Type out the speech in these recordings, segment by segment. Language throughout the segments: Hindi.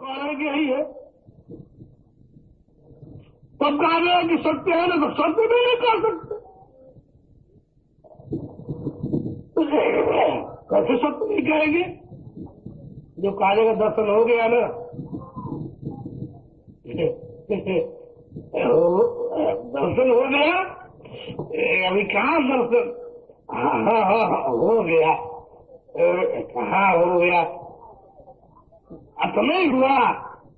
कह रहे कि यही है, तब कहा गया कि सत्य है ना, तो सत्य भी नहीं कर सकते। कैसे सत्य नहीं कहेंगे? जो काले का दर्शन हो गया ना, दर्शन हो गया, अभी कहाँ दर्शन? हाँ हो गया, कहाँ हो गया? अब तो नहीं हुआ,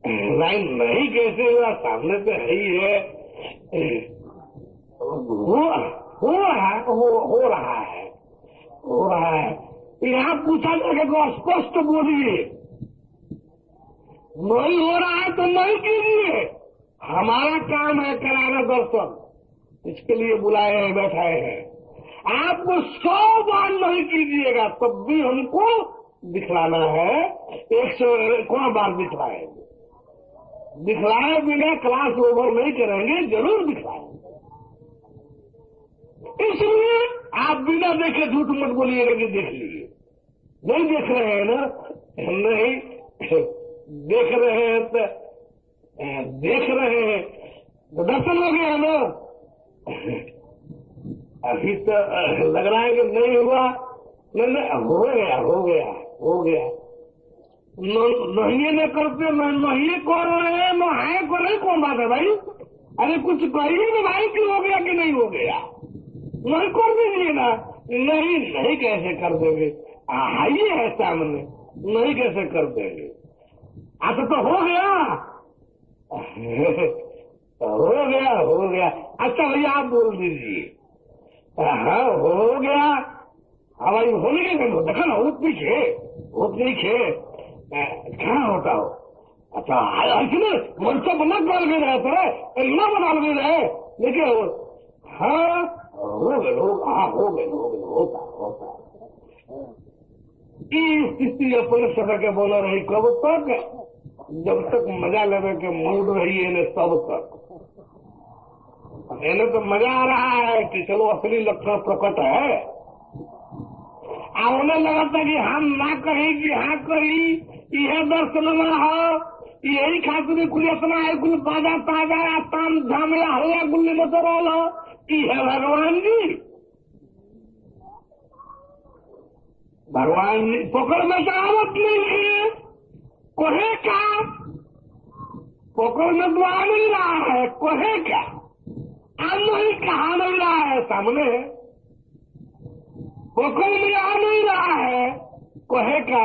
नहीं कैसे हुआ? सामने तो है ही है, हो रहा है। यहाँ पूछा जाएगा को स्पष्ट बोलिए, नहीं हो रहा है तो नहीं कीजिए, हमारा काम है कराना दर्शन, इसके लिए बुलाए हैं, बैठाए हैं। आपको 100 बार नहीं कीजिएगा तब भी हमको दिखलाना है, 101 बार दिखलाएंगे। दिखलाए बिना क्लास ओवर नहीं करेंगे, जरूर दिखलाएंगे। इसलिए आप बिना देखे झूठ मत बोलिएगा कि देख लीजिए। नहीं देख रहे हैं ना, नहीं देख रहे हैं तो देख रहे हैं तो दर्शन हो गया ना। अभी तो लग रहा है कि नहीं हुआ, नहीं हो गया हो गया हो गया। नहीं न करते, नहीं कर रहे हैं, है कर रहे, कौन बात है भाई? अरे कुछ कहिए ना भाई कि हो गया कि नहीं हो गया, नहीं कर दीजिए ना। नहीं कैसे कर देंगे? आइए है सामने, नहीं कैसे कर देंगे? अच्छा तो हो गया हो गया। अच्छा भैया आप बोल दीजिए, हाँ हो गया। हाँ भाई होने के नहीं होता, देखा ना बहुत नीचे कहाँ होता हो। अच्छा इसलिए मन तो बना डाल भी रहे थे, इतना बना भी रहे, लेकिन हाँ हो गए लोग, हाँ हो गए होता। स्थिति अपने समय के बोला रही कब तक? जब तक मजा लेने के मूड रही है न तब तक। इन्हें तो मजा आ रहा है कि चलो असली लक्षण प्रकट है। उन्हें लगा था कि हम ना कही कि हाँ कही, यह दर्शन न हो, यही खातिर कुल अपना है, कुल बाजा ताजा ताम झामला हुआ गुल्ली नजर हो, है भगवान जी। भगवान जी पकड़ में आवत नहीं है, कोहे का पकड़ में तो आ नहीं रहा है, कोहे का आ नहीं कहा नहीं रहा है, सामने पकड़ में आ नहीं रहा है, कोहे का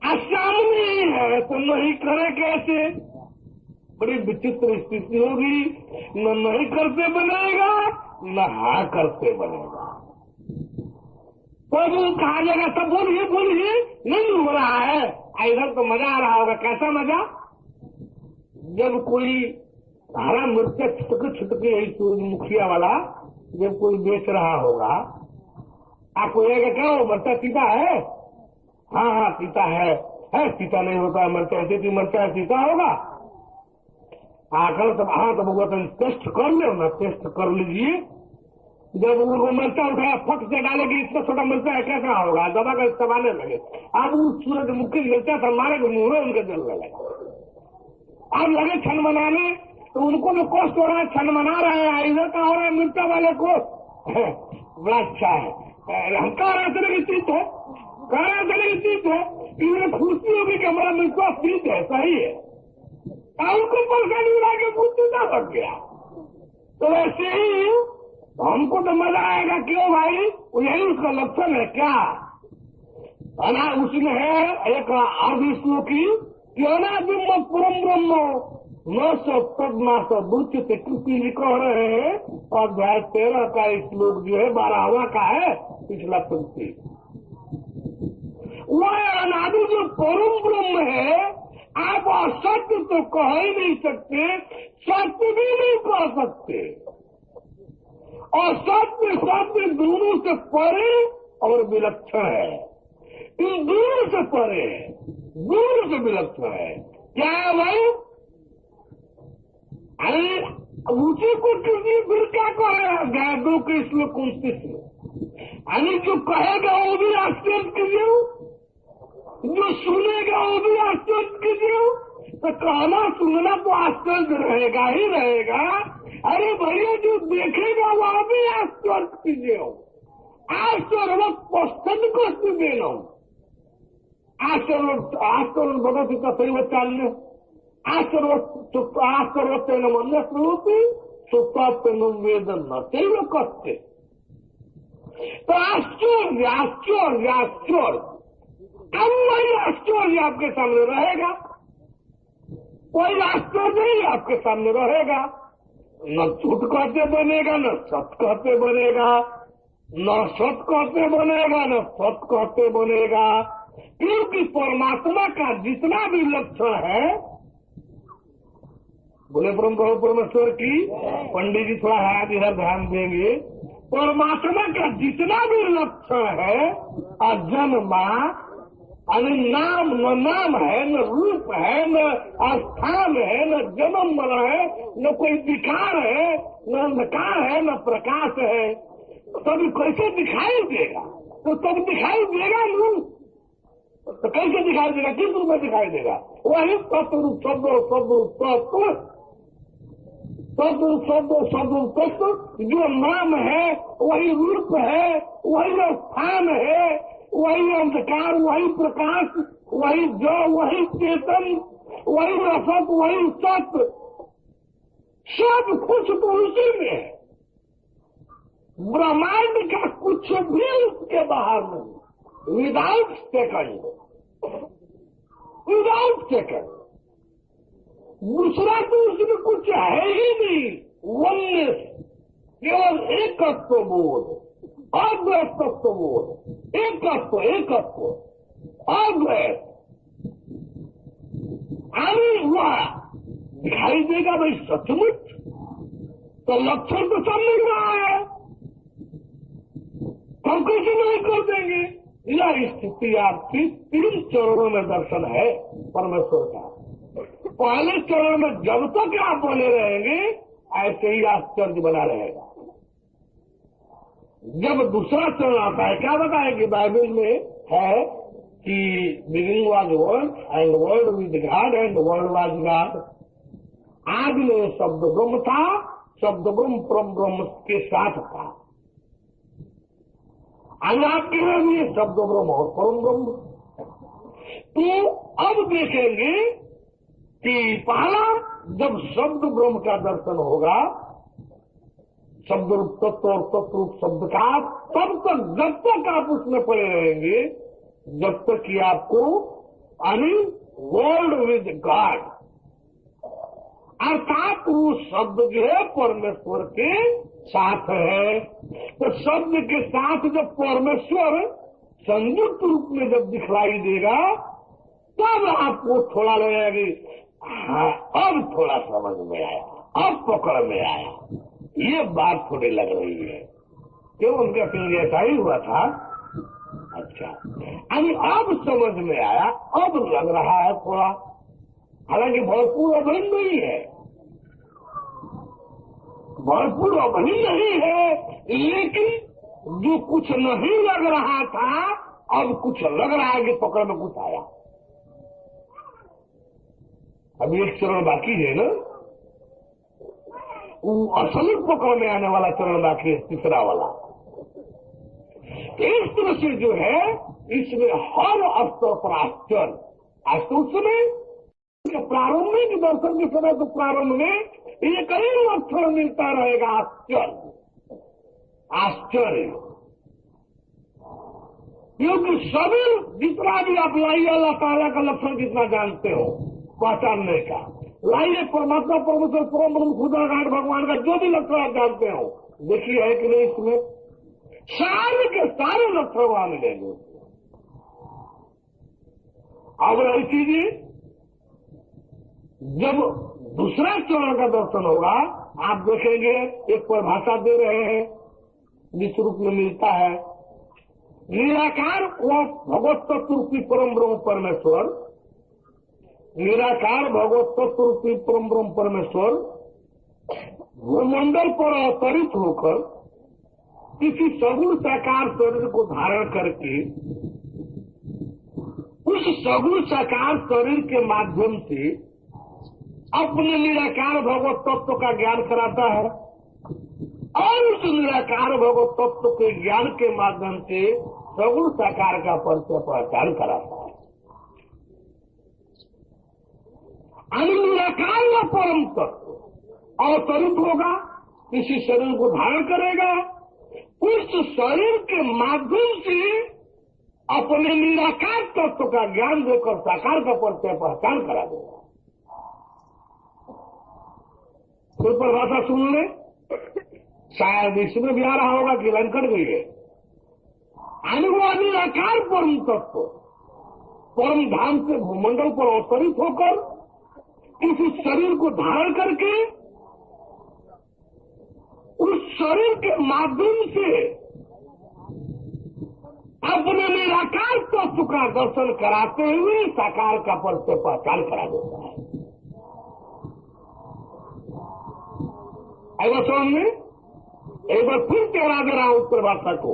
सामने ही है, तो नहीं करे कैसे? बड़ी विचित्र स्थिति होगी, न नहीं करते बनेगा न हाँ करते बनेगा। तो कहा जाएगा सब बोलिए नहीं हो रहा है। इधर तो मजा आ रहा होगा, कैसा मजा? जब कोई हरा मिर्चा छुटके यही सूरजमुखिया वाला जब कोई बेच रहा होगा, आपको कहेगा क्या वो मिर्चा पीता है? हाँ पीता है, पीता नहीं होता मिर्चा, ऐसी मिर्चा पीता होगा। आकर तब हाँ तब होगा तो टेस्ट कर लो ना, टेस्ट कर लीजिए। जब उनको मिर्चा उठाया फट से डालेगी, इतना छोटा मिर्चा है कैसा होगा? दबा कर दबाने लगे, अब उस सूरजमुखी मिर्चा से मारे मुंह में उनके जलने लगा। अब लगे छन मनाने, तो उनको भी कष्ट हो रहा है, छन मना रहे हैं। इधर का हो रहा है मिर्चा वाले को बड़ा अच्छा है, हम कह रहे थे कि चीज है, कह रहे थे कि चीज है, इन्हें खुशी होगी कि हमारा मिर्चा चीज है, सही है। उनको परेशानी उड़ा के बुद्धिता लग गया। तो वैसे ही हमको तो मजा आएगा, क्यों भाई? यही उसका लक्षण है क्या? उसमें है एक अर्ध श्लोकी, अनादिम परम ब्रह्म न सप्तमास बुच्चित कृष्ण जी कह रहे हैं। और 13 का श्लोक जो है 12वां का है, पिछला पंक्ति। वह अनादि जो परम ब्रह्म है, आप असत्य तो कह ही नहीं सकते, सत्य भी नहीं कह सकते। और सत्य दोनों से परे और विलक्षण है, इन दोनों से परे, दोनों से विलक्षण है। क्या है भाई? अरे ऊंचे को कीजिए, फिर क्या कहेगा? 2 के श्लोक 29 में अरे जो कहेगा वो भी आश्चर्य कीजिए, जो सुनेगा वो भी आश्चर्य कीजिए। तो कहना सुनना तो आश्चर्य रहेगा ही रहेगा। अरे भैया जो देखेगा वह भी आश्चर्य कीजिए, आश्चर्य पसंद को देना आश्चर्य भगवती का सही चालने आश्चर्य मन श्रोति सुप्तात्म वेदन न तेव कस्ते। तो आश्चर्य आश्चर्य आश्चर्य, अब वही आश्चर्य आपके सामने रहेगा, कोई आश्चर्य नहीं आपके सामने रहेगा। न झूठ कहते बनेगा, न सत कहते बनेगा, न सत कहते बनेगा, न सत कहते बनेगा। क्योंकि परमात्मा का जितना भी लक्षण है, बोले परम परमेश्वर की, पंडित जी थोड़ा हाथ इधर ध्यान देंगे, परमात्मा का जितना भी लक्षण है, अजन्मा, नाम न नाम है, न रूप है, न स्थान है, न जन्म मरण है, न कोई विकार है, न अंधकार है, न प्रकाश है, तब कैसे दिखाई देगा? तो तब दिखाई देगा नहीं, तो कैसे दिखाई देगा? किस रूप में दिखाई देगा? वही तत्व तत्व तत्व जो नाम है, वही रूप है, वही स्थान है, वही अंधकार, वही प्रकाश, वही जो, वही चेतन, वही रसत, वही सत्य, सब कुछ तो उसी में है। ब्रह्मांड का कुछ भी उसके बाहर नहीं, विदाउट सेकंड, विदाउट सेकंड। दूसरा तो उसमें कुछ है ही नहीं, वननेस, केवल एकत्व बोध, अद्वैत तत्व बोध, एकत्व एकत्व अद्वैत। अरे हुआ दिखाई देगा भाई सचमुच, तो लक्षण तो सब मिल रहा है, हम कैसे नहीं कर देंगे? यह स्थिति आपकी 3 चरणों में दर्शन है परमेश्वर का। पहले चरण में जब तक आप बने रहेंगे ऐसे ही आश्चर्य बना रहेगा। जब दूसरा चरण आता है, क्या बताएंगे बाइबल में है कि beginning was word and word with God and word was God. आदि में शब्द ब्रह्म था, शब्द ब्रह्म परम ब्रह्म के साथ था। आज आप कह रहे हैं शब्द ब्रह्म और परम ब्रह्म। तो अब देखेंगे कि पहला जब शब्द ब्रह्म का दर्शन होगा, शब्द रूप तत्व और तत्व रूप शब्द का, तब तक जब तक आप उसमें पड़े रहेंगे, जब तक कि आपको वर्ल्ड विद गॉड, अर्थात वो शब्द जो है परमेश्वर के साथ है। तो शब्द के साथ जब परमेश्वर संयुक्त रूप में जब दिखलाई देगा, तब आपको थोड़ा लगेगा हाँ अब थोड़ा समझ में आया, अब पकड़ में आया, ये बात थोड़ी लग रही है। क्यों उनका फील ऐसा ही हुआ था? अच्छा, अभी अब समझ में आया, अब लग रहा है थोड़ा, हालांकि भरपूर अभी नहीं है, भरपूर अभी नहीं है, लेकिन जो कुछ नहीं लग रहा था अब कुछ लग रहा है कि पकड़ में कुछ आया। अभी एक चरण बाकी है ना, वो असल पकड़ में आने वाला चरण बाकी है, तीसरा वाला। इस तरह से जो है इसमें हर स्तर पर आश्चर्य, आज तो उस समय प्रारंभ में दर्शन के समय तो प्रारंभ में एक ही लक्षण मिलता रहेगा, आश्चर्य आश्चर्य। क्योंकि सभी जितना भी आप लाइए अल्लाह ताला का लक्षण जितना जानते हो पहचानने का, लाइए परमात्मा परमेश्वर परम ब्रह्म खुदा घाट भगवान का जो भी लक्षण आप जानते हो, देखिए है कि नहीं, इसमें सारे के सारे लक्षण वहां मिलेंगे। अब ऐसी जी जब दूसरा चरण का दर्शन होगा, आप देखेंगे एक परिभाषा दे रहे हैं जिस रूप में मिलता है, निराकार व भगवत तत्व रूपी परम ब्रह्म परमेश्वर, निराकार भगवत तत्व रूपी परम ब्रह्म परमेश्वर भूमंडल पर अवतरित होकर किसी सगुण साकार शरीर को धारण करके उस सगुण साकार शरीर के माध्यम से अपने निराकार भगवत तत्व का ज्ञान कराता है और उस निराकार भगवत तत्व के ज्ञान के माध्यम से सगुण साकार का परिचय पहचान कराता है। निराकार या परम तत्व अवतरित होगा, किसी शरीर को धारण करेगा, उस शरीर के माध्यम से अपने निराकार तत्व का ज्ञान देकर साकार का परिचय पहचान करा देगा। कोई परिभाषा सुन ले, शायद इसमें भी आ रहा होगा कि लाइन कट गई है। निराकार परम तत्व परम धाम से भूमंडल पर अवतरित होकर इस शरीर को धारण करके उस शरीर के माध्यम से अपने निराकार तत्व का दर्शन कराते हुए साकार का परिचय पहचान करा देता है। एक बार समझ में, एक बार फिर तेरा दे रहा हूं उत्तर भाषा को।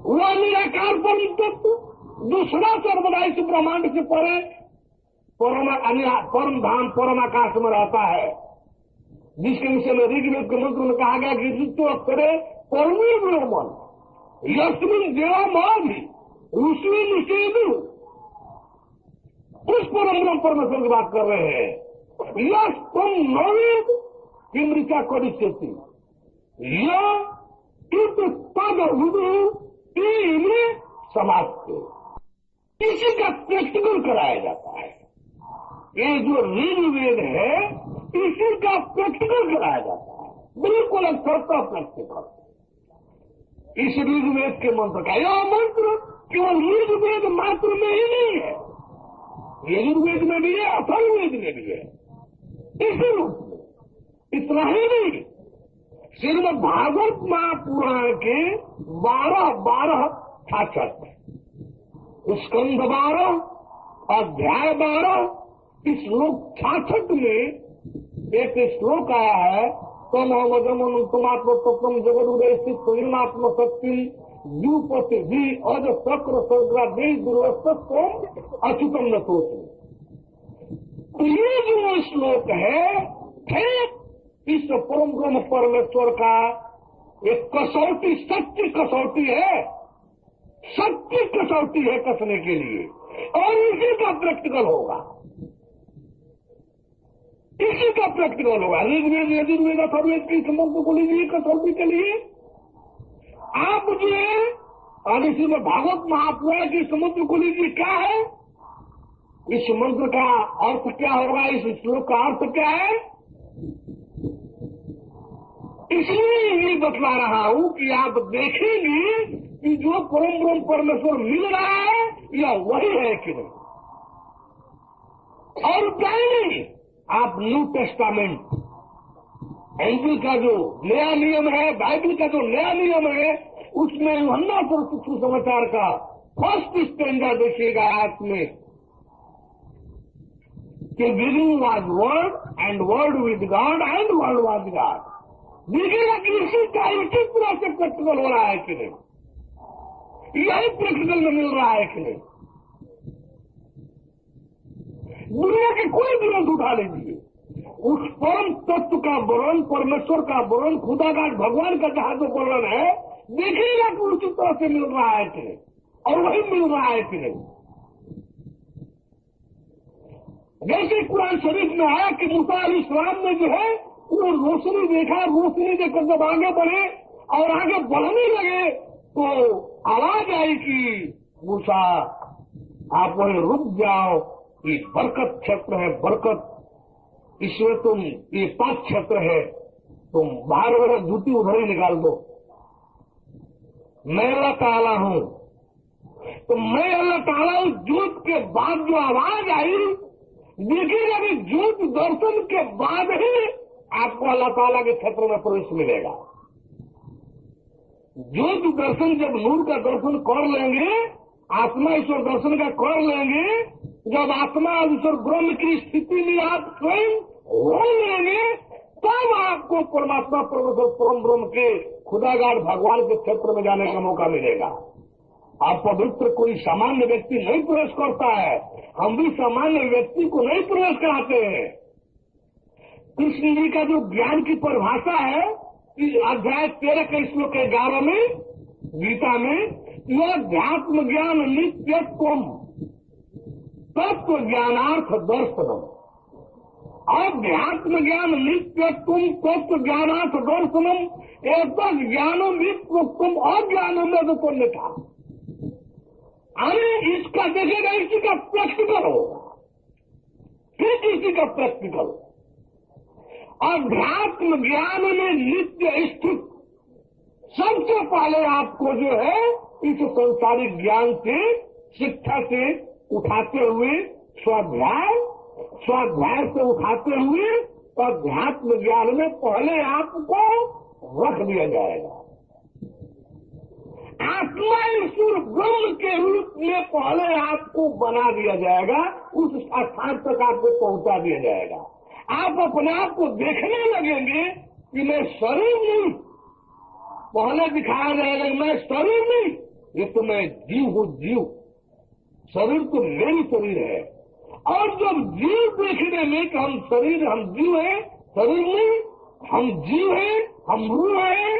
वह निराकार परम तत्व दूसरा सर्वदा इस ब्रह्मांड से परे परम धाम परम आकाश में रहता है, जिसके विषय में ऋग्वेद के मंत्र में कहा गया कि ऋतु अक्षरे परमी ब्रह्मन यस्मिन देवामाधि ऋषि निषेधु। उस परम ब्रह्म परमेश्वर की बात कर रहे हैं। यश तुम नवेद की मृचा करिष्यति यह तद विदु में समाज के इसी का प्रैक्टिकल कराया जाता है। ये जो ऋग्वेद है इसी का प्रैक्टिकल कराया जाता है, बिल्कुल अक्षरता प्रैक्टिकल। इस ऋग्वेद के मंत्र का यह मंत्र केवल ऋग्वेद मात्र में ही नहीं है, ये ऋग्वेद में भी है, अथर्ववेद में भी है। इसी रूप में इतना ही नहीं, श्रीमद् भागवत महापुराण के 12 छाछठ, स्कंद 12 अध्याय 12 इस श्लोक 66 में एक श्लोक आया है। तम तुमात्म तत्व जगत उदय स्थित स्वयंत्म शक्ति द्यूपति भी अज चक्र सर्ग्रा देश दुर्वस्थ अच्युतम न सोच। ये जो श्लोक है इस परम ब्रह्म परमेश्वर का एक कसौटी, सत्य कसौटी है, सत्य कसौटी है कसने के लिए, और इसी का प्रैक्टिकल होगा, इसी का प्रैक्टिकल होगा। ऋग्वेद यजुर्वेद अथर्ववेद की मंत्र को लीजिए कसौटी के लिए। आप जो है और इसी में भागवत महापुराण की समुद्र को लीजिए, क्या है इस मंत्र का अर्थ, क्या होगा इस श्लोक का अर्थ क्या है। इसलिए ये बतला रहा हूं कि आप देखेंगे कि जो परम ब्रह्म परमेश्वर मिल रहा है या वही है कि नहीं, और क्या नहीं। आप न्यू टेस्टामेंट एंजिल का जो नया नियम है, बाइबल का जो नया नियम है, उसमें यूहन्ना सुसमाचार का फर्स्ट स्टैंडा देखिएगा आप में कि beginning was word and word with God and word was God. देखिएगा कि इसी का इसी तरह से प्रैक्टिकल हो रहा है कि नहीं, यही प्रैक्टिकल में मिल रहा है कि नहीं। दुनिया के कोई ग्रंथ उठा लीजिए, उस परम तत्व का वर्णन, परमेश्वर का वर्णन, खुदागार भगवान का जहां जो वर्णन है, देखिएगा कि उसी तरह से मिल रहा है कि नहीं, और वही मिल रहा है कि नहीं। जैसे कुरान शरीफ में आया कि मूसा अलैहिस्सलाम ने जो है वो रोशनी देखा, रोशनी देखकर जब आगे बढ़े और आगे बढ़ने लगे तो आवाज आई कि मूसा आप वहीं रुक जाओ, ये बरकत क्षेत्र है, बरकत, इसमें तुम, ये पाक क्षेत्र है, तुम बाहर वाला जूती उधर ही निकाल दो, मैं अल्लाह ताला हूं। तो मैं अल्लाह ताला हूं, जोत के बाद जो आवाज आई, देखिएगा कि जोत दर्शन के बाद ही आपको अल्लाह ताला के क्षेत्र में प्रवेश मिलेगा। ज्योति दर्शन जब नूर का दर्शन कर लेंगे, आत्मा ईश्वर दर्शन का कर लेंगे, जब आत्मा ईश्वर ब्रह्म की स्थिति में आप स्वयं हो लेंगे, तब आपको परमात्मा परमेश्वर परम ब्रह्म के खुदागार भगवान के क्षेत्र में जाने का मौका मिलेगा। आप पवित्र कोई सामान्य व्यक्ति नहीं प्रवेश करता है, हम भी सामान्य व्यक्ति को नहीं प्रवेश कराते हैं। कृष्ण जी का जो ज्ञान की परिभाषा है इस अध्याय 13 के श्लोक 11 में गीता में, यह अध्यात्म ज्ञान नित्यत्वम तत्व ज्ञानार्थ दर्शनम। अध्यात्म ज्ञान नित्यत्वम तत्व ज्ञानार्थ दर्शनम एक ज्ञानम नित्यत्वम अज्ञानम में तो था। अरे इसका देखेगा, इसी का प्रैक्टिकल होगा, फिर किसी का प्रैक्टिकल। अध्यात्म ज्ञान में नित्य स्थित सबसे पहले आपको जो है इस संसारिक ज्ञान से शिक्षा से उठाते हुए स्वाध्याय से उठाते हुए अध्यात्म ज्ञान में पहले आपको रख दिया जाएगा। आत्मा ईश्वर ब्रह्म के रूप में पहले आपको बना दिया जाएगा, उस स्थान तक आपको पहुंचा दिया जाएगा। आप अपने आप को देखने लगेंगे कि मैं शरीर नहीं, पहले दिखाया जाएगा मैं शरीर नहीं, ये तो मैं जीव हूँ, जीव। शरीर तो मेरी शरीर है। और जब जीव देखने में कि हम शरीर, हम जीव है, शरीर नहीं, हम जीव है, हम रूह है,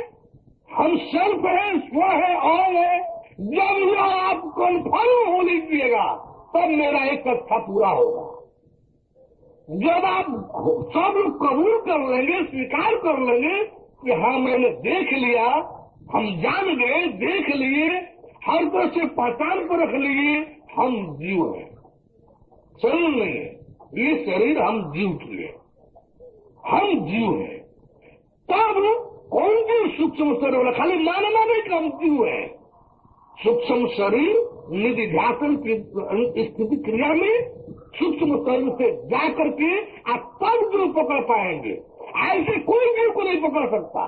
हम सेल्फ है, स्व है, और है, जब यह आप कन्फर्म हो लीजिएगा तब मेरा एक कथा पूरा होगा। जब आप सब लोग कबूल कर लेंगे, स्वीकार कर लेंगे कि हाँ मैंने देख लिया, हम जान गए, देख लिए, हर तरह से पहचान पर रख लिए, हम जीव हैं, शरीर नहीं है। ये शरीर हम जीव किए, हम जीव हैं। तब कौन जीव सूक्ष्म शरीर वाला, खाली मानना नहीं कि हम जीव है। सूक्ष्म शरीर निधि ध्यान की स्थिति क्रिया में सूक्ष्म शरीर से जा करके आप तब जीव पकड़ पाएंगे, ऐसे कोई जीव को नहीं पकड़ सकता।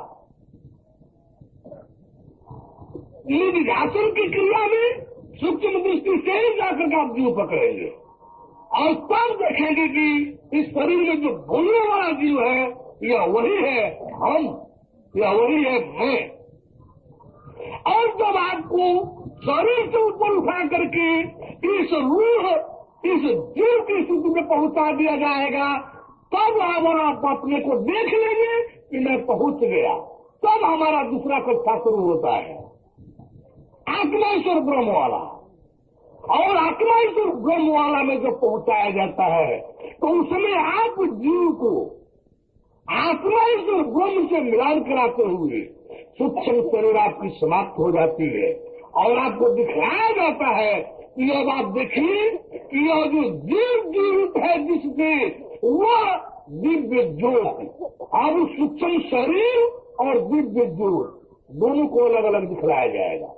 निधि ध्यान की क्रिया में सूक्ष्म दृष्टि से ही जाकर के आप जीव पकड़ेंगे और तब देखेंगे कि इस शरीर में जो बोलने वाला जीव है यह वही है हम, यह वही है मैं। और जब आपको शरीर से ऊपर उठा करके इस रूह, इस जीव की स्थिति में पहुंचा दिया जाएगा, तब आप अपने को देख लेंगे कि मैं पहुंच गया। तब हमारा दूसरा कक्षा शुरू होता है, आत्मेश्वर ब्रह्म वाला। और आत्मेश्वर ब्रह्म वाला में जब पहुंचाया जाता है तो उसमें आप जीव को आत्मेश्वर ब्रह्म से मिलान कराते हुए सूक्ष्म शरीर आपकी समाप्त हो जाती है और आपको दिखाया जाता है कि अब आप देखिए कि यह जो जीव जीवित है जिससे वह दिव्य ज्योत, अब सूक्ष्म शरीर और दिव्य ज्योत दोनों को अलग अलग दिखलाया जाएगा।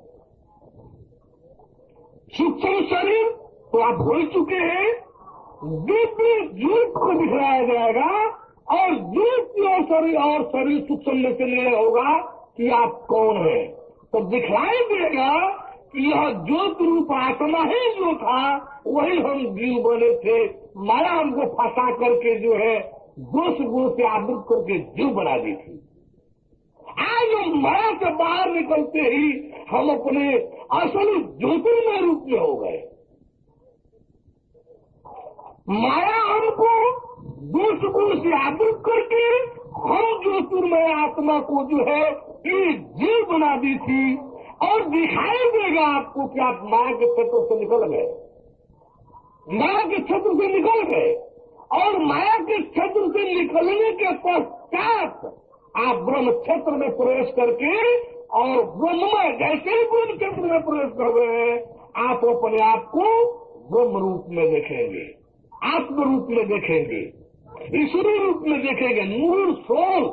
सूक्ष्म शरीर तो आप भूल चुके हैं, दिव्य ज्योत को दिखलाया जाएगा और दिव्य और शरीर सूक्ष्म में से निर्णय होगा कि आप कौन है। तो दिखलाई देगा कि यह ज्योत रूप आत्मा ही जो था वही हम जीव बने थे, माया हमको फंसा करके जो है दोष गुण से आवृत करके जीव बना दी थी। आज हम माया से बाहर निकलते ही हम अपने असली ज्योतिर्मय रूप में हो गए। माया हमको दोष गुण से आवृत करके हम ज्योतिर्मय आत्मा को जो है ये जीव बना दी थी और दिखाई देगा आपको कि आप माया के क्षेत्र से निकल गए, माया के क्षेत्र से निकल गए और माया के क्षेत्र से निकलने के पश्चात आप ब्रह्म क्षेत्र में प्रवेश करके और ब्रह्म में जैसे ही ब्रह्म क्षेत्र में प्रवेश कर रहे हैं आप अपने आप को ब्रह्म रूप में देखेंगे, आत्म रूप में देखेंगे, ईश्वरीय रूप में देखेंगे। नूर, सोल,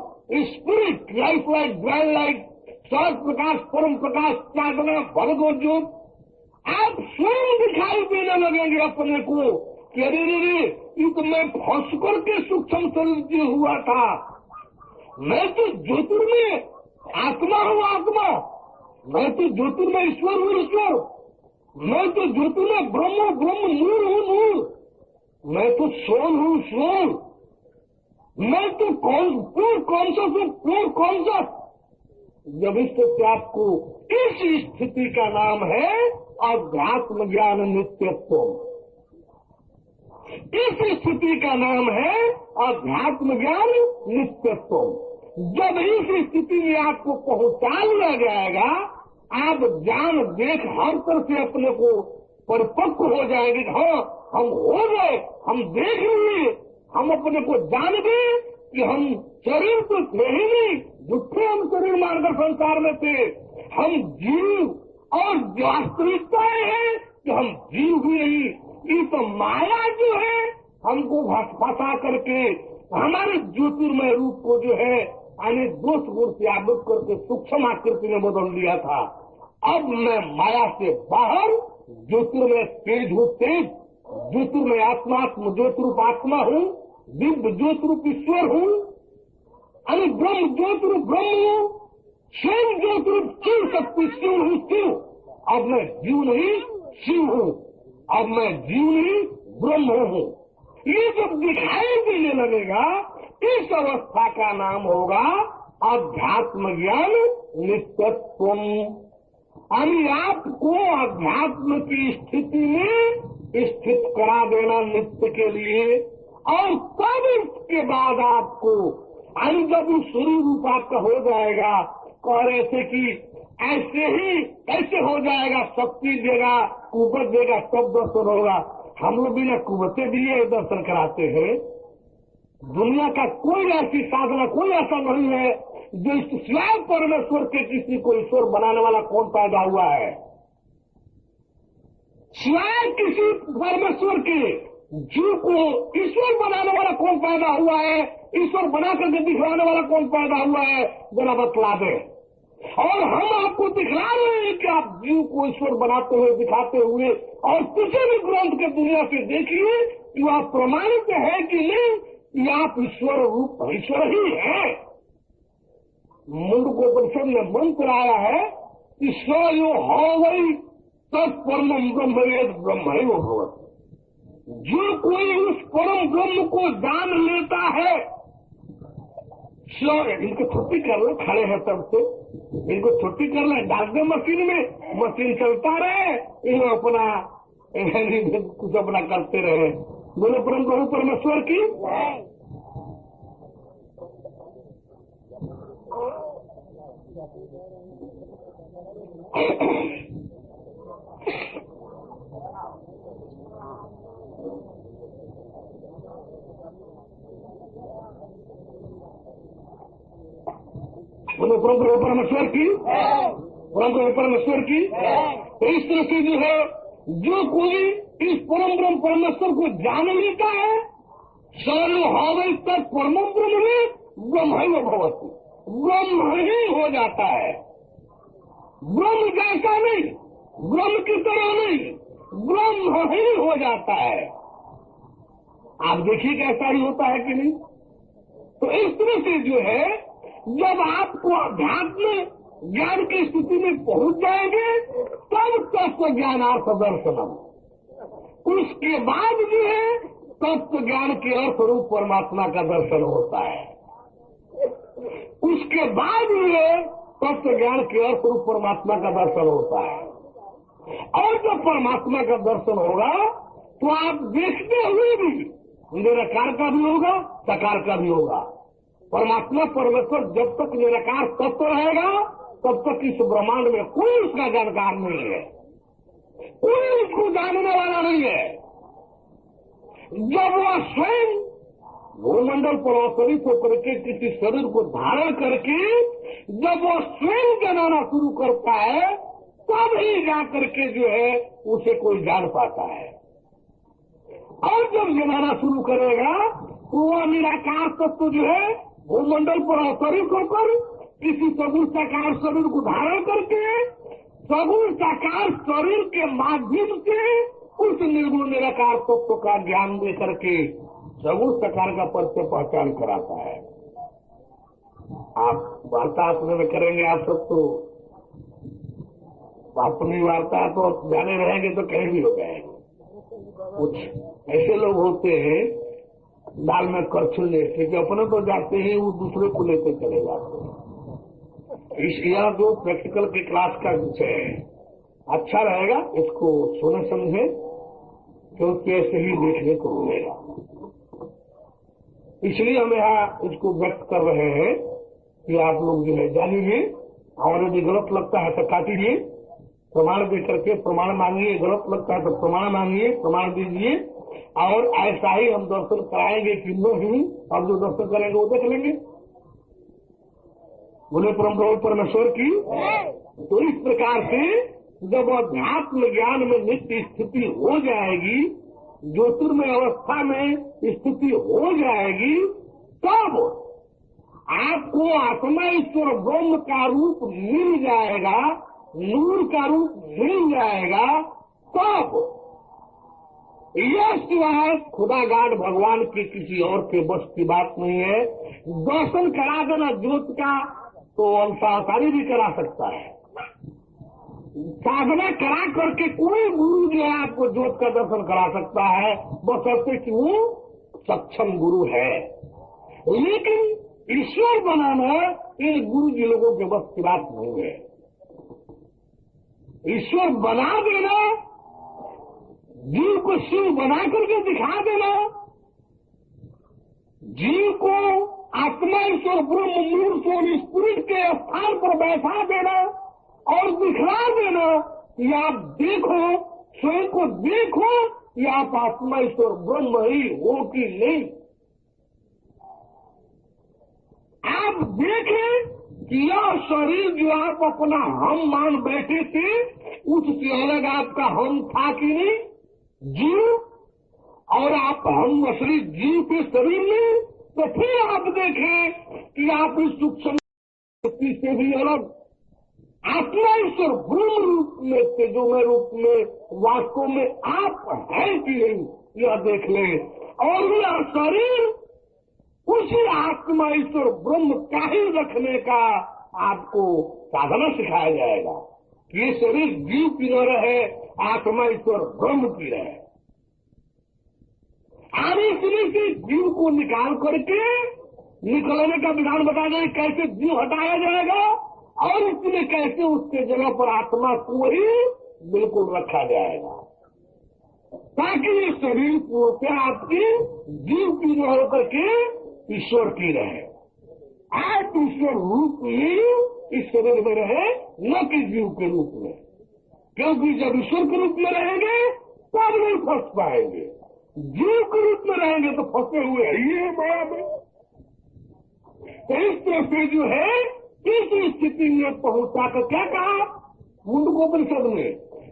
स्पिरिट, लाइफ लाइट, ज्ञान लाइट, स्वर्ग प्रकाश, परम प्रकाश, चादना, भरद्वाज, आप स्वयं दिखाई देने लगेंगे अपने को कि अरे रे ये तो मैं फंस करके सूक्ष्म शरीर से हुआ था, मैं तो ज्योतिर्मय आत्मा हूँ आत्मा, मैं तो ज्योतिर्मय ईश्वर हूँ ईश्वर, मैं तो ज्योतिर्मय ब्रह्म ब्रह्म नूर हूँ नूर, मैं तो सोल हूँ सोल, मैं तो प्योर कॉन्शियस हूँ प्योर कॉन्शियस। जब इस आपको इस स्थिति का नाम है अध्यात्म ज्ञान नित्यत्व। इस स्थिति का नाम है अध्यात्म ज्ञान नित्यत्व। जब इस स्थिति में आपको पहुंचा लिया जाएगा, आप जान देख हर तरह से अपने को परिपक्व हो जाएंगे। हाँ, हम हो गए, हम देख लिए, हम अपने को जान गए कि हम शरीर तो थे ही नहीं, झूठे हम शरीर मानकर संसार में थे। हम जीव, और वास्तविकता है कि हम जीव भी नहीं, ये तो माया जो है हमको फंसा करके हमारे ज्योतिर्मय रूप को जो है यानी दोष गुण से आवृत करके सूक्ष्म आकृति में बदल दिया था। अब मैं माया से बाहर ज्योतिर्मय तेज हूँ, तेज ज्योतिर्मय आत्मात्म ज्योतिरूप आत्मा हूँ, दिव्य ज्योतिरूप ईश्वर हूँ, अरे ब्रह्म ज्योतिरूप ब्रह्म हूँ, शिव ज्योतिरूप शिव शक्ति शिव हूँ, शिव। अब मैं जीव नहीं शिव हूँ, अब मैं जीव नहीं ब्रह्म हूँ। ये जब दिखाई देने लगेगा, इस अवस्था का नाम होगा अध्यात्म ज्ञान नित्यत्व। यानी आपको अध्यात्म की स्थिति में स्थित करा देना नित्य के लिए, और तब इसके बाद आपको यानी जब शरीर रूप आपका हो जाएगा, कह रहे थे कि ऐसे ही कैसे हो जाएगा, शक्ति देगा, कुवत देगा, सब दर्शन होगा। हम लोग बिना कुवते दिए दर्शन कराते हैं। दुनिया का कोई ऐसी साधना, कोई ऐसा नहीं है जो सिवाय परमेश्वर के किसी को ईश्वर बनाने वाला कौन पैदा हुआ है। सिवाय किसी परमेश्वर के जीव को ईश्वर बनाने वाला कौन पैदा हुआ है, ईश्वर बना करके दिखलाने वाला कौन पैदा हुआ है, जरा बतला दे। और हम आपको दिखला रहे हैं कि आप जीव को ईश्वर बनाते हुए, दिखाते हुए, और किसी भी ग्रंथ के दुनिया से देखिए कि वह प्रमाणित है कि नहीं कि आप ईश्वर रूप ईश्वर ही है। मुंडकोपनिषद में मंत्र आया है कि स यो हवै तत्परम ब्रह्मवेद ब्रह्म ही वो भगवत। जो कोई उस परम ब्रह्म को जान लेता है, इनको छुट्टी कर लो, खड़े हैं तब से, इनको छुट्टी कर ले, डाल दे मशीन में, मशीन चलता रहे, इन्हें अपना कुछ अपना करते रहे। बोले परम प्रभु परमेश्वर की। बोले परम प्रभु परमेश्वर की, परम प्रभु परमेश्वर की। तो इस तरह से जो है, जो कोई इस परम ब्रह्म परमेश्वर को जान लेता है, सर्व हवै तक परम ब्रह्म में ब्रह्म ही भगवती, ब्रह्म ही हो जाता है। ब्रह्म जैसा नहीं, ब्रह्म की तरह नहीं, ब्रह्म ही हो जाता है। आप देखिए कैसा ही होता है कि नहीं। तो इस तरह से जो है, जब आपको अध्यात्म ज्ञान की स्थिति में पहुंच जाएंगे, तब तत्व ज्ञानार्थ दर्शनम। उसके बाद जो है तत्व ज्ञान के अर्थ रूप परमात्मा का दर्शन होता है। उसके बाद जो है तत्व ज्ञान के अर्थ रूप परमात्मा का दर्शन होता है। और जब परमात्मा का दर्शन होगा तो आप देखते हुए भी निराकार का भी होगा, साकार का भी होगा। परमात्मा परमेश्वर जब तक निराकार तत्व रहेगा, तब तक इस ब्रह्मांड में कोई उसका जानकार नहीं है, कोई उसको जानने वाला नहीं है। जब वह स्वयं भूमंडल पर अवतरित होकर के किसी शरीर को धारण करके जब वह स्वयं जनाना शुरू करता है, तब ही जाकर के जो है उसे कोई जान पाता है। और जब जनाना शुरू करेगा तो वह निराकार तत्व जो है भूमंडल पर अवतरित होकर किसी सगुण साकार शरीर को धारण करके सगुण साकार शरीर के माध्यम से उस निर्गुण निराकार तत्व का ज्ञान दे करके सगुण साकार का परिचय पहचान कराता है। आप वार्ता अपने में करेंगे, आप सब तो अपनी वार्ता तो जाने रहेंगे तो कहीं भी हो जाएंगे। कुछ ऐसे लोग होते हैं दाल में करछुल लेके, कि अपने तो जाते ही वो दूसरे को लेते चले जाते हैं। इस यहाँ जो प्रैक्टिकल की क्लास का विषय है, अच्छा रहेगा, इसको सुने समझे, क्योंकि ऐसे ही देखने को मिलेगा। इसलिए हम यहाँ इसको व्यक्त कर रहे हैं कि आप लोग जो है जानिए, और यदि गलत लगता है तो काटिए, प्रमाण दे करके प्रमाण मांगिए, गलत लगता है तो प्रमाण मांगिए, प्रमाण दीजिए, और ऐसा ही हम दर्शन कराएंगे कि नहीं, और जो दर्शन करेंगे वो देख लेंगे। बोले परम प्रभु परमेश्वर की। तो इस प्रकार से जब अध्यात्म ज्ञान में नित्य स्थिति हो जाएगी, ज्योतिर्मय अवस्था में स्थिति हो जाएगी, तब आपको आत्मा ईश्वर ब्रह्म का रूप मिल जाएगा, नूर का रूप मिल जाएगा। तब यह सिवाय खुदागाड भगवान के किसी और के बस की बात नहीं है। दर्शन करा देना ज्योत का तो अंसारी भी करा सकता है। साधना करा करके कोई गुरु जो है आपको ज्योत का दर्शन करा सकता है, बशर्ते कि वो सक्षम गुरु है। लेकिन ईश्वर बनाना इन गुरु जी लोगों के बस की बात नहीं है। ईश्वर बना देना, जीव को शिव बना करके दिखा देना, जीव को आत्मा ईश्वर ब्रह्म मूल सोल स्पिरिट के स्थान पर बैठा देना और दिखला देना कि आप देखो, स्वयं को देखो कि आप आत्मा ईश्वर ब्रह्म ही हो कि नहीं। आप देखें कि यह शरीर जो आप अपना हम मान बैठे थे, उससे अलग आपका हम था कि नहीं, जीव, और आप हम असली जीव के शरीर में, तो फिर आप देखें कि आप इस सूक्ष्म से भी अलग आत्मा ईश्वर ब्रह्म रूप में, तेजोमय रूप में वास्तव में आप हैं कि नहीं, यह देख लें। और यह शरीर उसी आत्मा ईश्वर ब्रह्म का ही रखने का आपको साधना सिखाया जाएगा कि ये शरीर जीव की न रहे, आत्मा ईश्वर ब्रह्म की रहे। आगे इसमें से जीव को निकाल करके निकलने का विधान बता दें, कैसे जीव हटाया जाएगा और इसमें कैसे उसके जगह पर आत्मा को ही बिल्कुल रखा जाएगा, ताकि ये शरीर पूर्णतः आपकी जीव की न होकर के ईश्वर की रहे। आप ईश्वर रूप में इस शरीर में रहे, न कि जीव के रूप में, क्योंकि जब ईश्वर के रूप में रहेंगे तब नहीं फंस पाएंगे, जीव के रूप में रहेंगे तो फंसे हुए ये माया में। तो इस तरह से जो है इस स्थिति में पहुंचा कर क्या कहा मुंडकोपनिषद में,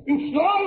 ईश्वर